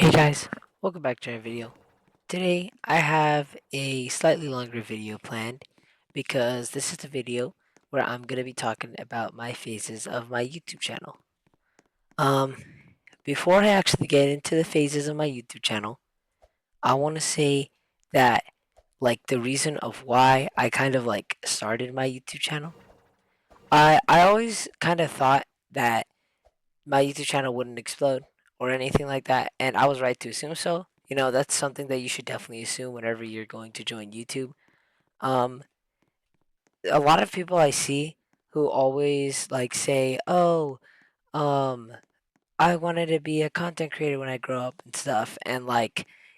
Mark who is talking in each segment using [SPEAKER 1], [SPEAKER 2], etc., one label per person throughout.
[SPEAKER 1] Hey guys, welcome back to our video. Today I have a slightly longer video planned because this is the video where I'm going to be talking about my phases of my YouTube channel. Um, Before I actually get into the phases of my YouTube channel, I want to say that the reason of why I kind of started my YouTube channel. I always kind of thought that my YouTube channel wouldn't explode or anything like that, and I was right to assume so. You know, that's something that you should definitely assume whenever you're going to join YouTube. Um, a lot of people I see who always say, "Oh, um, I wanted to be a content creator when I grow up and stuff," and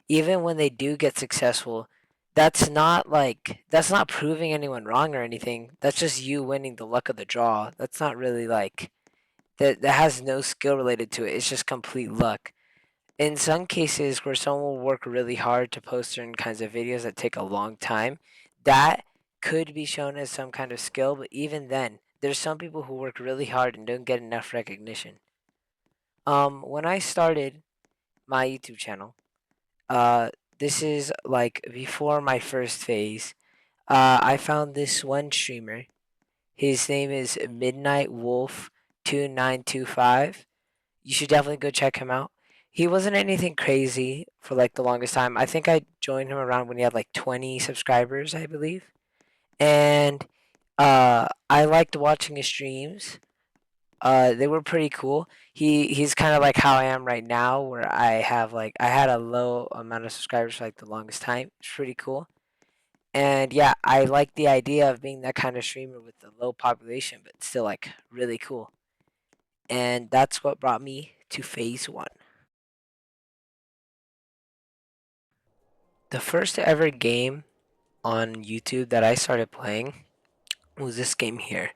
[SPEAKER 1] even when they do get successful, that's not proving anyone wrong or anything. That's just you winning the luck of the draw. That's not really that has no skill related to it. It's just complete luck. In some cases where someone will work really hard to post certain kinds of videos that take a long time, that could be shown as some kind of skill, but even then, there's some people who work really hard and don't get enough recognition. When I started my YouTube channel, uh this is before my first phase. I found this one streamer. His name is Midnight Wolf 2925. You should definitely go check him out. He wasn't anything crazy for the longest time. I think I joined him around when he had 20 subscribers, I believe. And I liked watching his streams. They were pretty cool. He's kind of like how I am right now, where I had a low amount of subscribers for the longest time. It's pretty cool. And yeah, I like the idea of being that kind of streamer with a low population, but still really cool. And that's what brought me to phase one. The first ever game on YouTube that I started playing was this game here,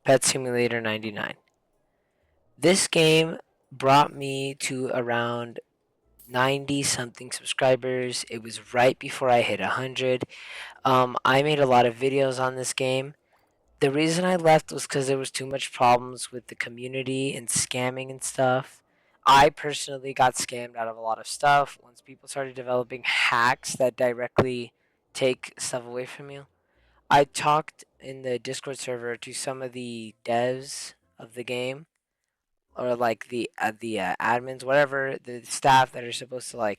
[SPEAKER 1] Pet Simulator 99. This game brought me to around 90 something subscribers. It was right before I hit 100. I made a lot of videos on this game. The reason I left was because there was too much problems with the community and scamming and stuff. I personally got scammed out of a lot of stuff once people started developing hacks that directly take stuff away from you. I talked in the Discord server to some of the devs of the game, or the admins, whatever the staff that are supposed to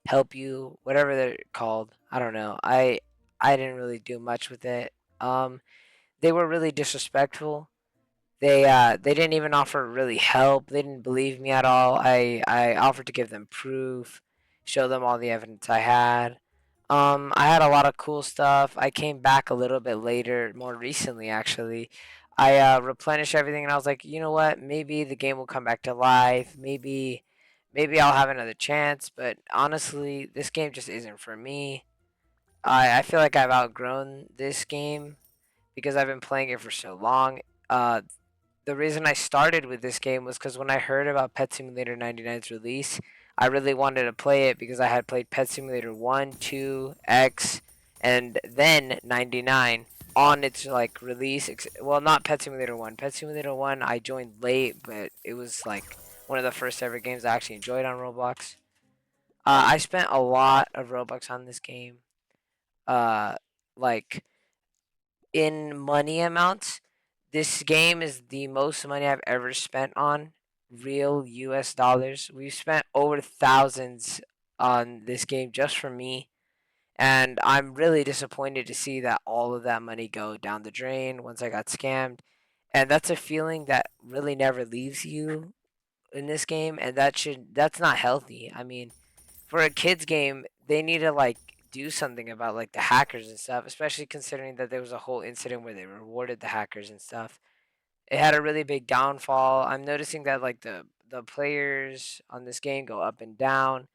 [SPEAKER 1] help you, whatever they're called. I don't know. I didn't really do much with it. They were really disrespectful. They didn't even offer really help. They didn't believe me at all. I offered to give them proof, show them all the evidence I had. I had a lot of cool stuff. I came back a little bit later, more recently actually. I replenished everything, and I was like, you know what? Maybe the game will come back to life. Maybe I'll have another chance. But honestly, this game just isn't for me. I feel like I've outgrown this game because I've been playing it for so long. Uh, the reason I started with this game was because when I heard about Pet Simulator 99's release, I really wanted to play it because I had played Pet Simulator 1, 2, X, and then 99 on its release. Well, not Pet Simulator 1. Pet Simulator 1 I joined late, but it was one of the first ever games I actually enjoyed on Roblox. I spent a lot of Robux on this game. Uh, like in money amounts, this game is the most money I've ever spent on real US dollars. We've spent over thousands on this game just for me. And I'm really disappointed to see that all of that money go down the drain once I got scammed. And that's a feeling that really never leaves you in this game, and that's not healthy. I mean, for a kids game, they need to do something about the hackers and stuff, especially considering that there was a whole incident where they rewarded the hackers and stuff. It had a really big downfall. I'm noticing that the players on this game go up and down.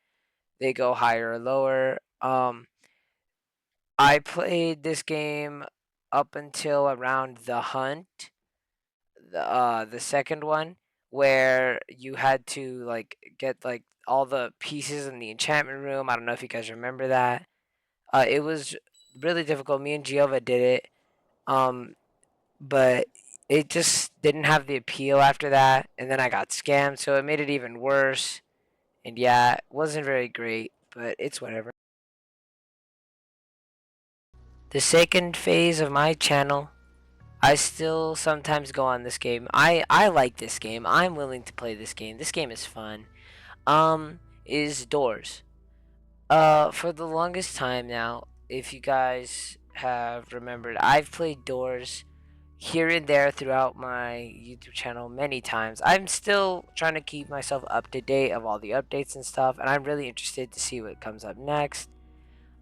[SPEAKER 1] They go higher or lower. I played this game up until around the hunt, the second one, where you had to get all the pieces in the enchantment room. I don't know if you guys remember that. It was really difficult. Me and Giova did it, um, but it just didn't have the appeal after that. And then I got scammed, so it made it even worse. And yeah, it wasn't very great, but it's whatever. The second phase of my channel, I still sometimes go on this game. I like this game. I'm willing to play this game. This game is fun. Is Doors. For the longest time now, if you guys have remembered, I've played Doors here and there throughout my YouTube channel many times. I'm still trying to keep myself up to date of all the updates and stuff, and I'm really interested to see what comes up next.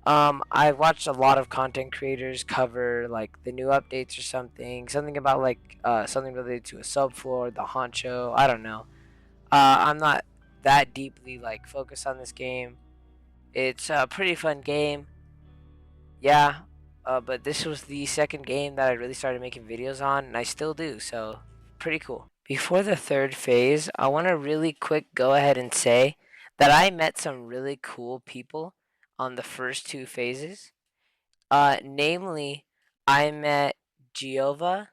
[SPEAKER 1] I've watched a lot of content creators cover like the new updates or something about like something related to a subfloor, the honcho. I don't know. I'm not that deeply like focused on this game. It's a pretty fun game, yeah. But this was the second game that I really started making videos on, and I still do. So pretty cool. Before the third phase, I want to really quick go ahead and say that I met some really cool people on the first two phases. Namely, I met Giova,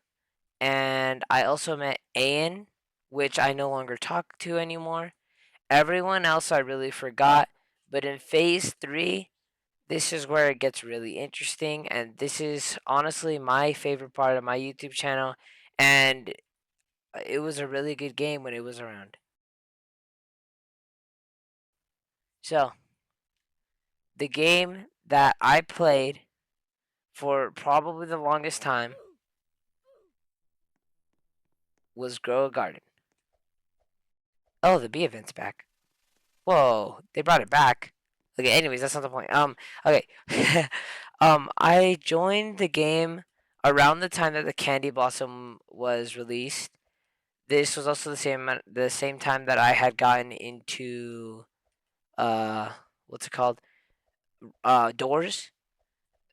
[SPEAKER 1] and I also met Ayan, which I no longer talk to anymore. Everyone else I really forgot, but in phase three, this is where it gets really interesting, and this is honestly my favorite part of my YouTube channel, and it was a really good game when it was around. So, the game that I played for probably the longest time was Grow a Garden. Oh, the bee event's back. Whoa, they brought it back. Okay, anyways, that's not the point. Okay. I joined the game around the time that the Candy Blossom was released. This was also the same time that I had gotten into uh what's it called? Doors,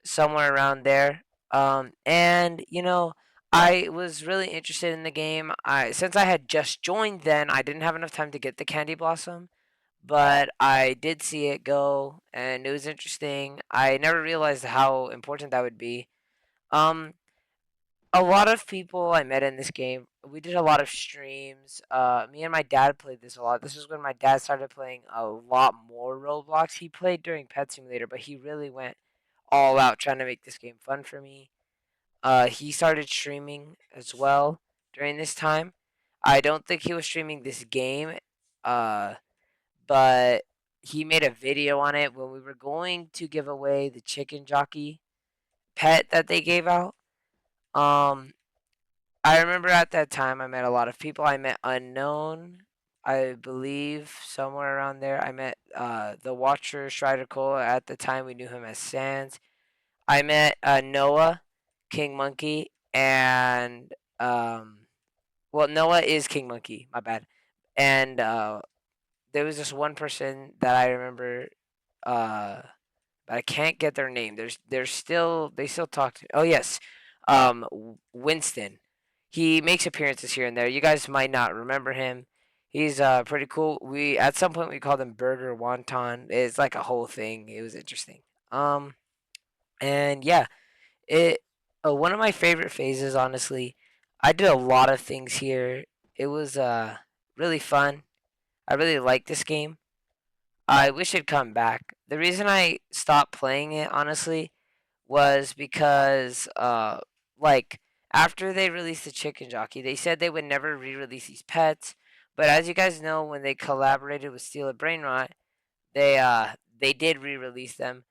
[SPEAKER 1] somewhere around there. And I was really interested in the game. I Since I had just joined then, I didn't have enough time to get the Candy Blossom, but I did see it go, and it was interesting. I never realized how important that would be. Um, a lot of people I met in this game. We did a lot of streams. Me and my dad played this a lot. This was when my dad started playing a lot more Roblox. He played during Pet Simulator, but he really went all out trying to make this game fun for me. He started streaming as well during this time. I don't think he was streaming this game. Uh, but he made a video on it when we were going to give away the chicken jockey pet that they gave out. Um, I remember at that time I met a lot of people. I met Unknown, I believe, somewhere around there. I met the Watcher Strider Cole. At the time, we knew him as Sans. I met Noah, King Monkey, and well, Noah is King Monkey. My bad. And there was this one person that I remember, uh, but I can't get their name. They still talk to. Oh yes, Winston. He makes appearances here and there. You guys might not remember him. He's pretty cool. We At some point we called him Burger Wonton. It's like a whole thing. It was interesting. Um, and yeah, it one of my favorite phases. Honestly, I did a lot of things here. It was really fun. I really like this game. I wish it'd come back. The reason I stopped playing it, honestly, was because, like, after they released the Chicken Jockey, they said they would never re-release these pets. But as you guys know, when they collaborated with Steel Brainrot, they did re-release them.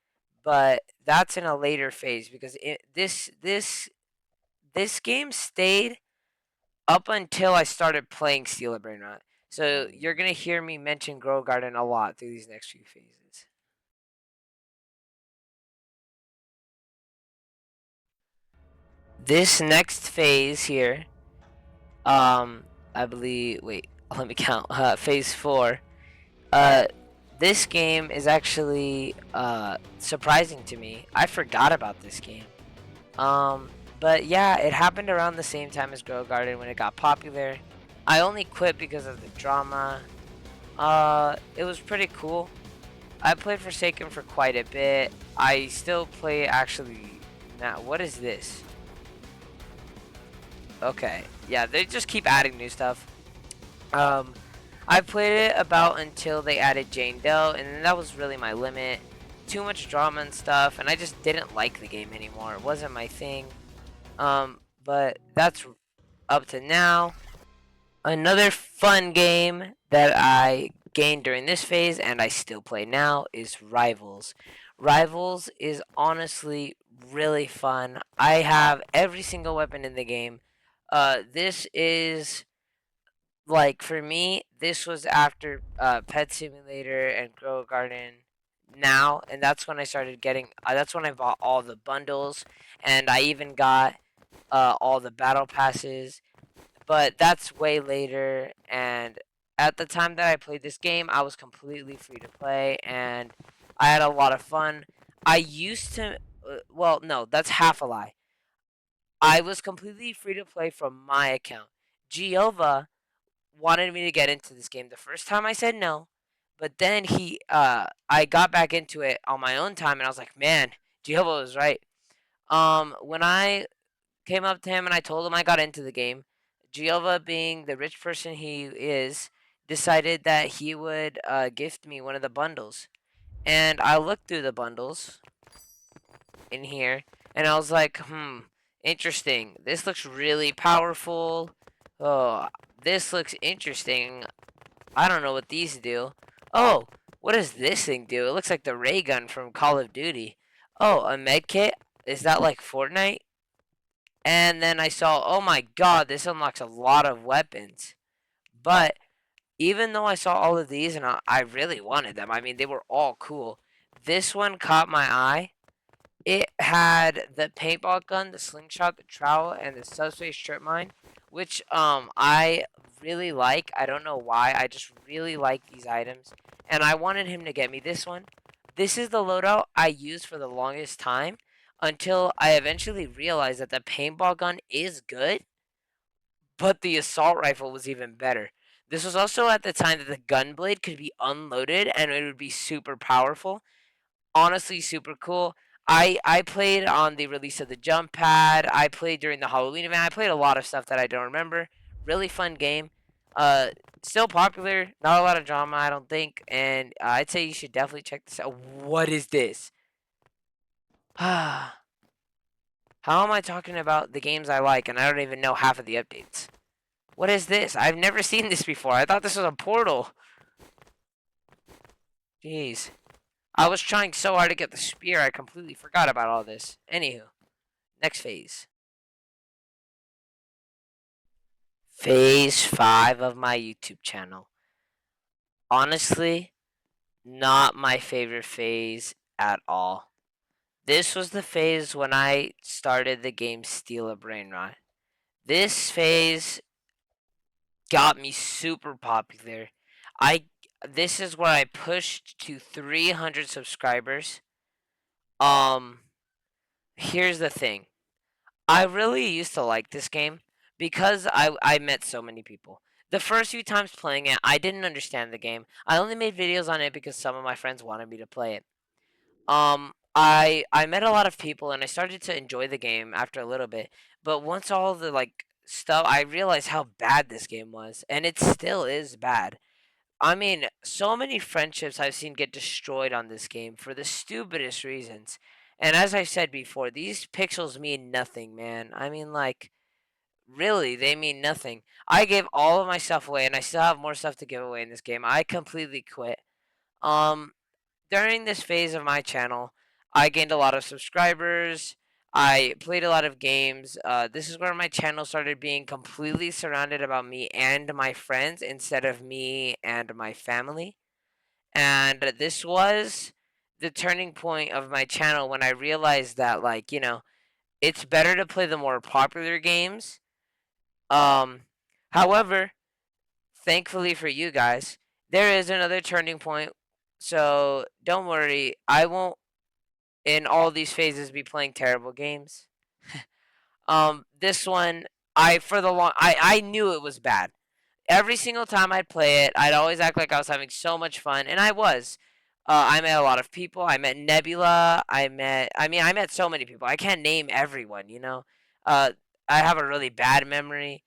[SPEAKER 1] But that's in a later phase because this game stayed up until I started playing Steel Brainrot. So you're gonna hear me mention Grow Garden a lot through these next few phases. This next phase here, I believe. Wait, let me count. Phase four. Uh, this game is actually surprising to me. I forgot about this game. Um, but yeah, it happened around the same time as Grow Garden when it got popular. I only quit because of the drama. It was pretty cool. I played Forsaken for quite a bit. I still play actually now. What is this? Okay, yeah, they just keep adding new stuff. Um, I played it about until they added Jane Doe, and then that was really my limit. Too much drama and stuff, and I just didn't like the game anymore. It wasn't my thing. But that's up to now. Another fun game that I gained during this phase and I still play now is Rivals. Rivals is honestly really fun. I have every single weapon in the game. This is like for me, this was after Pet Simulator and Grow a Garden now, and that's when I started getting. That's when I bought all the bundles, and I even got all the battle passes, but that's way later. And at the time that I played this game, I was completely free to play, and I had a lot of fun. I used to, well, no, that's half a lie. I was completely free to play from my account. Giova wanted me to get into this game. The first time I said no, but then I got back into it on my own time, and I was like, man, Giova was right. When I came up to him and I told him I got into the game, Giova, being the rich person he is, decided that he would gift me one of the bundles. And I looked through the bundles in here and I was like, interesting. This looks really powerful. Oh, this looks interesting. I don't know what these do. Oh, what does this thing do? It looks like the ray gun from Call of Duty. Oh, a med kit? Is that like Fortnite? And then I saw, oh my god, this unlocks a lot of weapons. But even though I saw all of these and I really wanted them, I mean, they were all cool. This one caught my eye. It had the paintball gun, the slingshot, the trowel, and the subspace strip mine, which I really like. I don't know why. I just really like these items, and I wanted him to get me this one. This is the loadout I used for the longest time until I eventually realized that the paintball gun is good, but the assault rifle was even better. This was also at the time that the gun blade could be unloaded and it would be super powerful. Honestly, super cool. I played on the release of the jump pad. I played during the Halloween event. I played a lot of stuff that I don't remember. Really fun game. Uh, Still popular. Not a lot of drama, I don't think. And I'd say you should definitely check this out. What is this? How am I talking about the games I like and I don't even know half of the updates? What is this? I've never seen this before. I thought this was a portal. Jeez. I was trying so hard to get the spear, I completely forgot about all this. Anywho, next phase. Phase 5 of my YouTube channel. Honestly, not my favorite phase at all. This was the phase when I started the game Steal a Brainrot. This phase got me super popular. I This is where I pushed to 300 subscribers. Um Here's the thing. I really used to like this game because I met so many people. The first few times playing it, I didn't understand the game. I only made videos on it because some of my friends wanted me to play it. I met a lot of people and I started to enjoy the game after a little bit. But once all the like stuff, I realized how bad this game was, and it still is bad. I mean, so many friendships I've seen get destroyed on this game for the stupidest reasons. And as I said before, these pixels mean nothing, man. I mean, like, really, they mean nothing. I gave all of my stuff away, and I still have more stuff to give away in this game. I completely quit. Um, During this phase of my channel, I gained a lot of subscribers. I played a lot of games. This is where my channel started being completely surrounded about me and my friends instead of me and my family. And this was the turning point of my channel when I realized that, like, it's better to play the more popular games. Um, However, thankfully for you guys, there is another turning point. So don't worry, I won't in all these phases be playing terrible games. This one, I knew it was bad. Every single time I'd play it, I'd always act like I was having so much fun, and I was. I met a lot of people. I met Nebula. I met so many people. I can't name everyone. Uh, I have a really bad memory.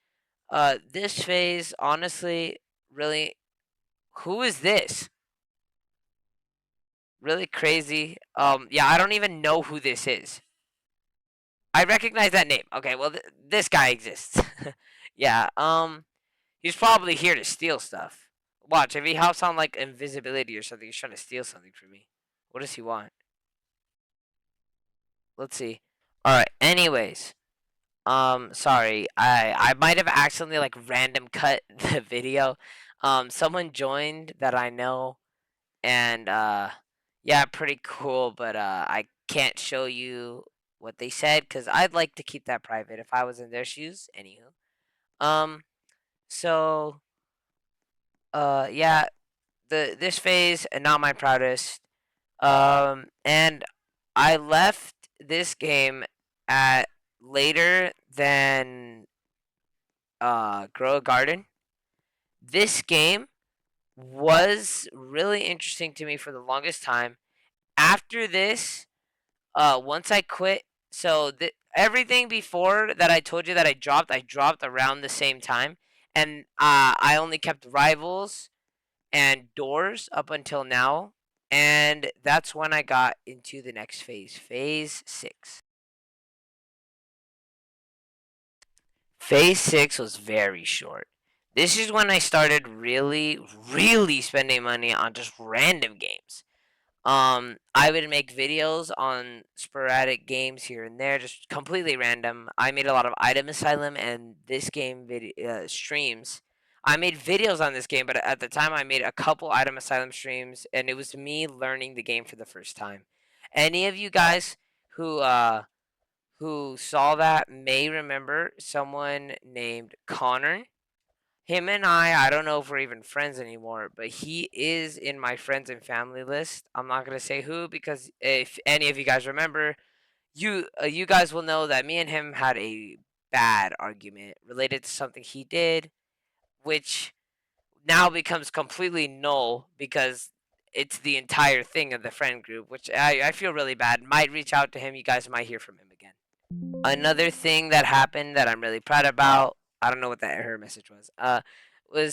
[SPEAKER 1] This phase, honestly, really. Who is this? Really crazy. Yeah, I don't even know who this is. I recognize that name. Okay, well, this guy exists. Yeah, he's probably here to steal stuff. Watch, if he hops on like invisibility or something, he's trying to steal something from me. What does he want? Let's see. All right. Anyways, sorry. I might have accidentally like random cut the video. Someone joined that I know, and yeah, pretty cool. But I can't show you what they said because I'd like to keep that private if I was in their shoes. Anywho, um, so yeah, this phase not my proudest. And I left this game at later than Grow a Garden. This game was really interesting to me for the longest time. After this, once I quit, so everything before that I told you that I dropped around the same time, and I only kept Rivals and Doors up until now, and that's when I got into the next phase, phase 6. Phase 6 was very short. This is when I started really, really spending money on just random games. I would make videos on sporadic games here and there, just completely random. I made a lot of Item Asylum and this game streams. I made videos on this game, but at the time I made a couple Item Asylum streams, and it was me learning the game for the first time. Any of you guys who saw that may remember someone named Connor. Him and I don't know if we're even friends anymore, but he is in my friends and family list. I'm not gonna say who because if any of you guys remember, you guys will know that me and him had a bad argument related to something he did, which now becomes completely null because it's the entire thing of the friend group, which I feel really bad. Might reach out to him. You guys might hear from him again. Another thing that happened that I'm really proud about, I don't know what that error message was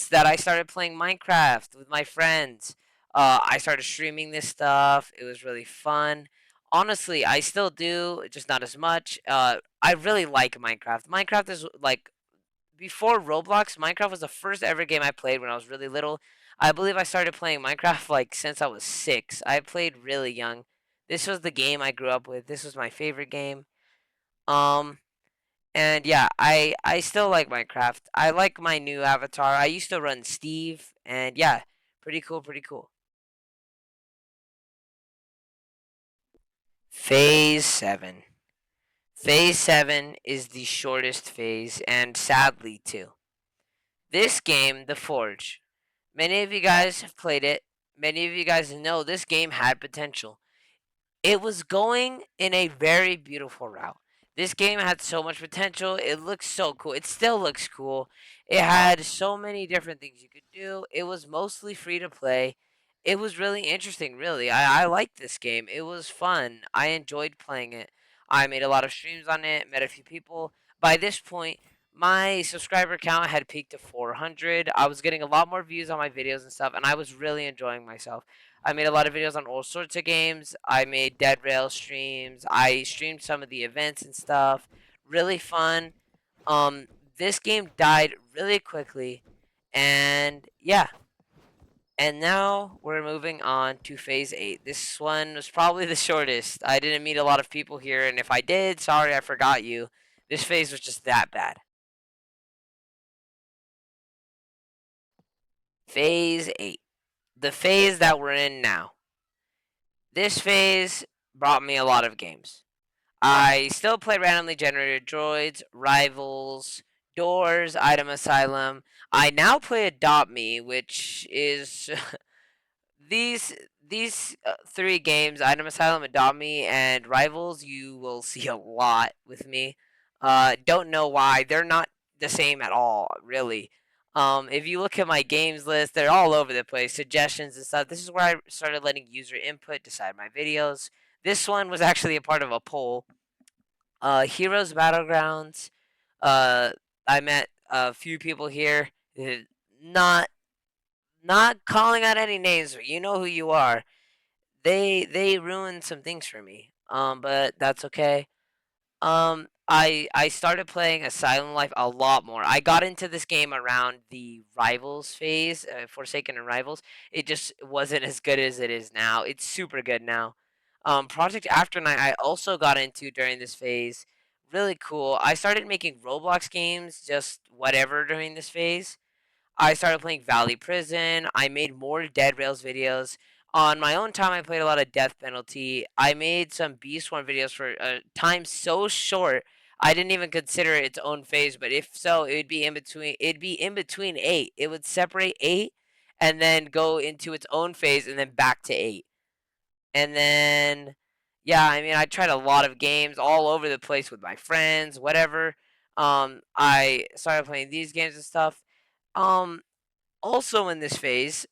[SPEAKER 1] that I started playing Minecraft with my friends. I started streaming this stuff. It was really fun. Honestly, I still do, just not as much. I really like Minecraft. Minecraft is like before Roblox, Minecraft was the first ever game I played when I was really little. I believe I started playing Minecraft like since I was 6. I played really young. This was the game I grew up with. This was my favorite game. Um, and yeah, I still like Minecraft. I like my new avatar. I used to run Steve, and yeah, pretty cool, pretty cool. Phase 7. Phase 7 is the shortest phase, and sadly too. This game, The Forge. Many of you guys have played it. Many of you guys know this game had potential. It was going in a very beautiful route. This game had so much potential. It looks so cool. It still looks cool. It had so many different things you could do. It was mostly free to play. It was really interesting, really. I liked this game. It was fun. I enjoyed playing it. I made a lot of streams on it, met a few people. By this point, my subscriber count had peaked to 400. I was getting a lot more views on my videos and stuff, and I was really enjoying myself. I made a lot of videos on all sorts of games. I made Dead Rail streams. I streamed some of the events and stuff. Really fun. Um, this game died really quickly, and yeah. And now we're moving on to phase 8. This one was probably the shortest. I didn't meet a lot of people here, and if I did, sorry, I forgot you. This phase was just that bad. Phase 8. The phase that we're in now. This phase brought me a lot of games. I still play randomly generated droids, rivals, doors, item asylum. I now play Adopt Me, which is these three games: item asylum, Adopt Me, and rivals. You will see a lot with me. Don't know why they're not the same at all, really. If you look at my games list, they're all over the place. Suggestions and stuff. This is where I started letting user input decide my videos. This one was actually a part of a poll. Heroes Battlegrounds. Uh, I met a few people here. Not Not calling out any names, but you know who you are. They ruined some things for me. But that's okay. I started playing Asylum Life a lot more. I got into this game around the Rivals phase, Forsaken and Rivals. It just wasn't as good as it is now. It's super good now. Project Afternight I also got into during this phase. Really cool. I started making Roblox games, just whatever during this phase. I started playing Valley Prison. I made more Dead Rails videos. On my own time, I played a lot of Death Penalty. I made some Beast One videos for a time so short, I didn't even consider it its own phase. But if so, it would be in between. It'd be in between eight. It would separate eight, and then go into its own phase, and then back to eight. And then, yeah, I mean, I tried a lot of games all over the place with my friends, whatever. I started playing these games and stuff. Um, Also in this phase,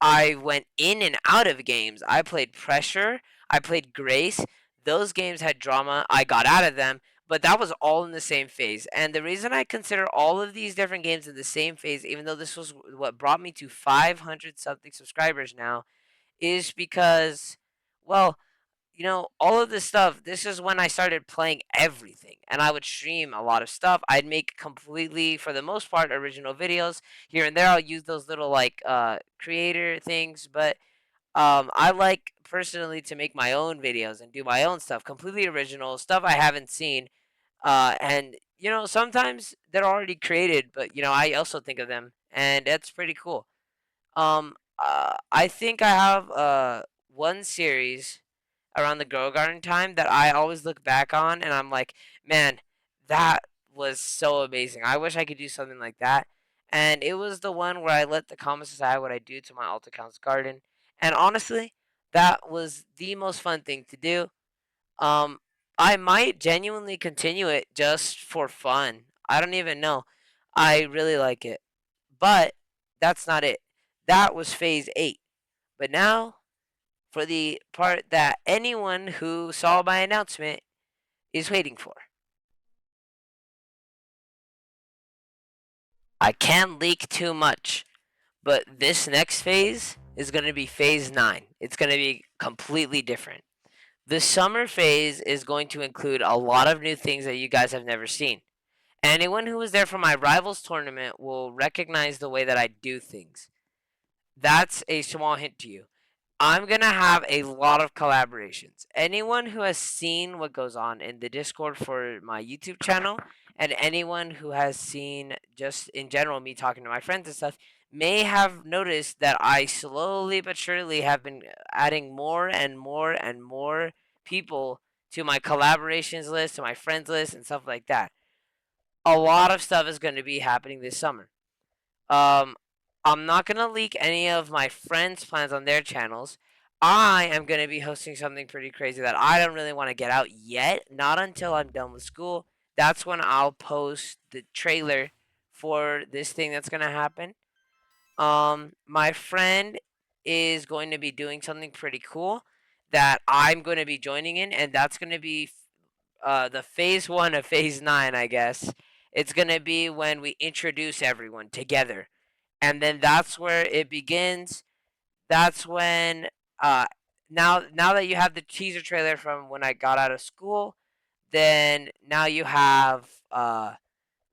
[SPEAKER 1] I went in and out of games. I played Pressure, I played Grace. Those games had drama. I got out of them, but that was all in the same phase. And the reason I consider all of these different games in the same phase, even though this was what brought me to 500 something subscribers now, is because, well, all of this stuff, this is when I started playing everything. And I would stream a lot of stuff. I'd make completely, for the most part, original videos. Here and there, I'll use those little, like, creator things. But I like, personally, to make my own videos and do my own stuff. Completely original, stuff I haven't seen. And, sometimes they're already created, but, I also think of them. And that's pretty cool. I think I have one series around the Grow Garden time that I always look back on, and I'm like, man, that was so amazing. I wish I could do something like that. And it was the one where I let the comments decide what I do to my alt account's garden. And honestly, that was the most fun thing to do. Um, I might genuinely continue it just for fun. I don't even know. I really like it. But that's not it. That was phase 8. But now, for the part that anyone who saw my announcement is waiting for. I can't leak too much, but this next phase is going to be phase 9. It's going to be completely different. The summer phase is going to include a lot of new things that you guys have never seen. Anyone who was there for my Rivals tournament will recognize the way that I do things. That's a small hint to you. I'm going to have a lot of collaborations. Anyone who has seen what goes on in the Discord for my YouTube channel, and anyone who has seen, just in general, me talking to my friends and stuff, may have noticed that I slowly but surely have been adding more and more and more people to my collaborations list, to my friends list, and stuff like that. A lot of stuff is going to be happening this summer. Um, I'm not gonna leak any of my friends' plans on their channels. I am gonna be hosting something pretty crazy that I don't really want to get out yet. Not until I'm done with school. That's when I'll post the trailer for this thing that's gonna happen. My friend is going to be doing something pretty cool that I'm going to be joining in, and that's going to be the phase 1 of phase 9, I guess. It's going to be when we introduce everyone together, and then that's where it begins. That's when now that you have the teaser trailer from when I got out of school, then now you have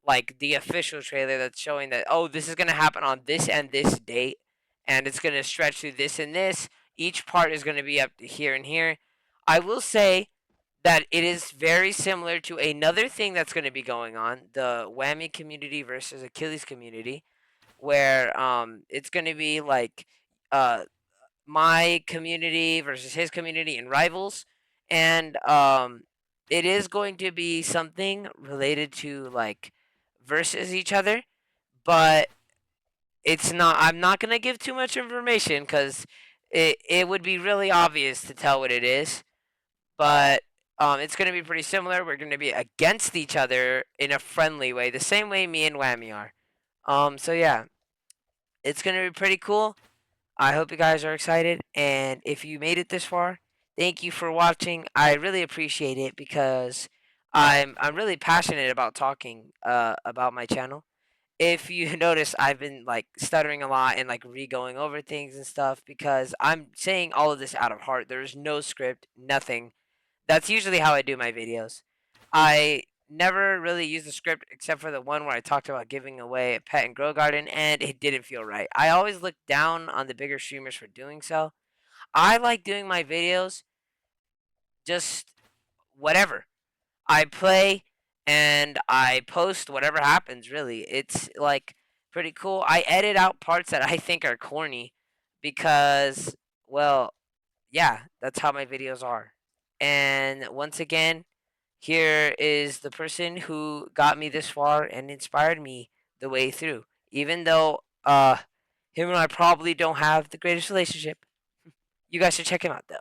[SPEAKER 1] like the official trailer that's showing that, oh, this is going to happen on this and this date, and it's going to stretch through this and this. Each part is going to be up to here and here. I will say that it is very similar to another thing that's going to be going on, the Whammy community versus Achilles community, where it's going to be like uh my community versus his community and rivals, and it is going to be something related to like versus each other, but it's not. I'm not going to give too much information because it would be really obvious to tell what it is, but it's going to be pretty similar. We're going to be against each other in a friendly way, the same way me and Whammy are. So yeah, it's going to be pretty cool. I hope you guys are excited, and if you made it this far, thank you for watching. I really appreciate it because I'm really passionate about talking about my channel, if you notice, I've been like stuttering a lot and like re-going over things and stuff because I'm saying all of this out of heart. There's no script, nothing. That's usually how I do my videos. I never really use the script except for the one where I talked about giving away a pet and grow garden, and it didn't feel right. I always look down on the bigger streamers for doing so. I like doing my videos just whatever. I play and I post whatever happens, really. It's like pretty cool. I edit out parts that I think are corny because, well, yeah, that's how my videos are. And once again, here is the person who got me this far and inspired me the way through. Even though him and I probably don't have the greatest relationship. You guys should check him out though.